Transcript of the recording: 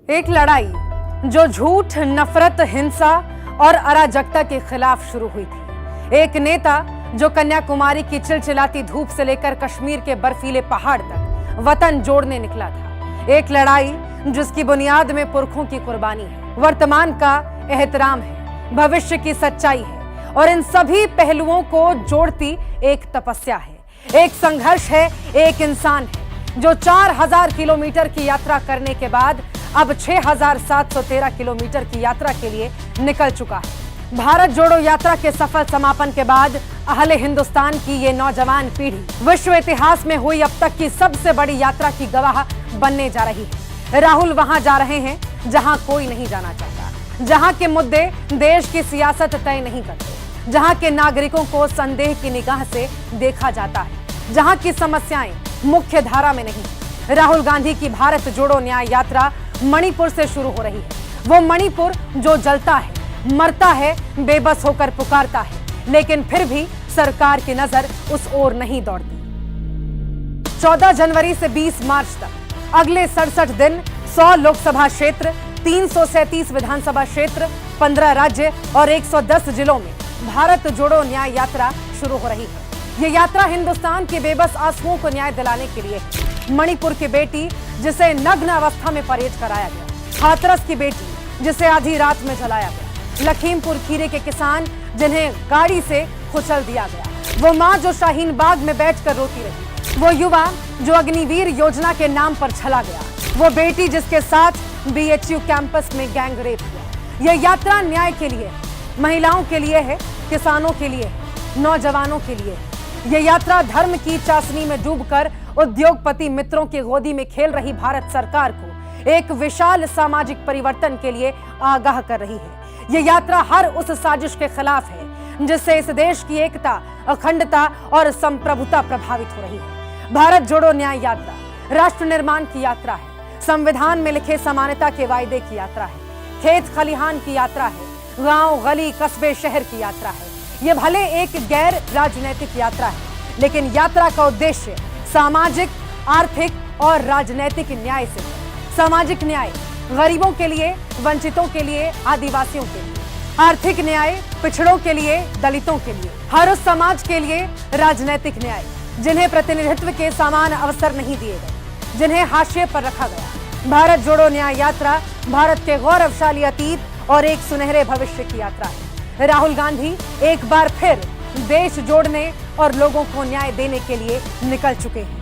एक लड़ाई जो झूठ, नफरत, हिंसा और अराजकता के खिलाफ शुरू हुई थी। एक नेता जो कन्याकुमारी की चिलचिलाती धूप से लेकर कश्मीर के बर्फीले पहाड़ तक वतन जोड़ने निकला था। एक लड़ाई जिसकी बुनियाद में पुरखों की कुर्बानी है, वर्तमान का एहतराम है, भविष्य की सच्चाई है और इन सभी पहलुओं को जोड़ती एक तपस्या है, एक संघर्ष है, एक इंसान है जो 4000 किलोमीटर की यात्रा करने के बाद अब 6713 किलोमीटर की यात्रा के लिए निकल चुका है। भारत जोड़ो यात्रा के सफल समापन के बाद अहले हिंदुस्तान की ये नौजवान पीढ़ी विश्व इतिहास में हुई अब तक की सबसे बड़ी यात्रा की गवाह बनने जा रही है। राहुल वहां जा रहे हैं जहां कोई नहीं जाना चाहता, जहां के मुद्दे देश की सियासत तय नहीं करते, जहां के नागरिकों को संदेह की निगाह से देखा जाता है, जहां की समस्याएं मुख्य धारा में नहीं। राहुल गांधी की भारत जोड़ो न्याय यात्रा मणिपुर से शुरू हो रही है। वो मणिपुर जो जलता है, मरता है, बेबस होकर पुकारता है, लेकिन फिर भी सरकार की नजर उस ओर नहीं दौड़ती। 14 जनवरी से 20 मार्च तक अगले 67 दिन 100 लोकसभा क्षेत्र, 337 विधानसभा क्षेत्र, 15 राज्य और 110 जिलों में भारत जोड़ो न्याय यात्रा शुरू हो रही है। ये यात्रा हिंदुस्तान के बेबस आंसुओं को न्याय दिलाने के लिए है। मणिपुर की बेटी जिसे नग्न अवस्था में परेड कराया गया, हाथरस की बेटी जिसे आधी रात में जलाया गया, लखीमपुर खीरी के किसान जिन्हें गाड़ी से कुचल दिया गया, वो मां जो शाहीन बाग में बैठकर रोती रही, वो युवा जो अग्निवीर योजना के नाम पर छला गया, वो बेटी जिसके साथ BHU कैंपस में गैंग रेप हुआ। यह यात्रा न्याय के लिए है, महिलाओं के लिए है, किसानों के लिए है, नौजवानों के लिए है। यह यात्रा धर्म की चाशनी में डूबकर उद्योगपति मित्रों की गोदी में खेल रही भारत सरकार को एक विशाल सामाजिक परिवर्तन के लिए आगाह कर रही है। यह यात्रा हर उस साजिश के खिलाफ है जिससे इस देश की एकता, अखंडता और संप्रभुता प्रभावित हो रही है। भारत जोड़ो न्याय यात्रा राष्ट्र निर्माण की यात्रा है, संविधान में लिखे समानता के वायदे की यात्रा है, खेत खलिहान की यात्रा है, गांव, गली, कस्बे, शहर की यात्रा है। यह भले एक गैर राजनीतिक यात्रा है, लेकिन यात्रा का उद्देश्य सामाजिक, आर्थिक और राजनीतिक न्याय से है। सामाजिक न्याय गरीबों के लिए, वंचितों के लिए, आदिवासियों के लिए, आर्थिक न्याय पिछड़ों के लिए, दलितों के लिए, हर उस समाज के लिए राजनीतिक न्याय जिन्हें प्रतिनिधित्व के समान अवसर नहीं दिए गए, जिन्हें हाशिए पर रखा गया। भारत जोड़ो न्याय यात्रा भारत के गौरवशाली अतीत और एक सुनहरे भविष्य की यात्रा है। राहुल गांधी एक बार फिर देश जोड़ने और लोगों को न्याय देने के लिए निकल चुके हैं।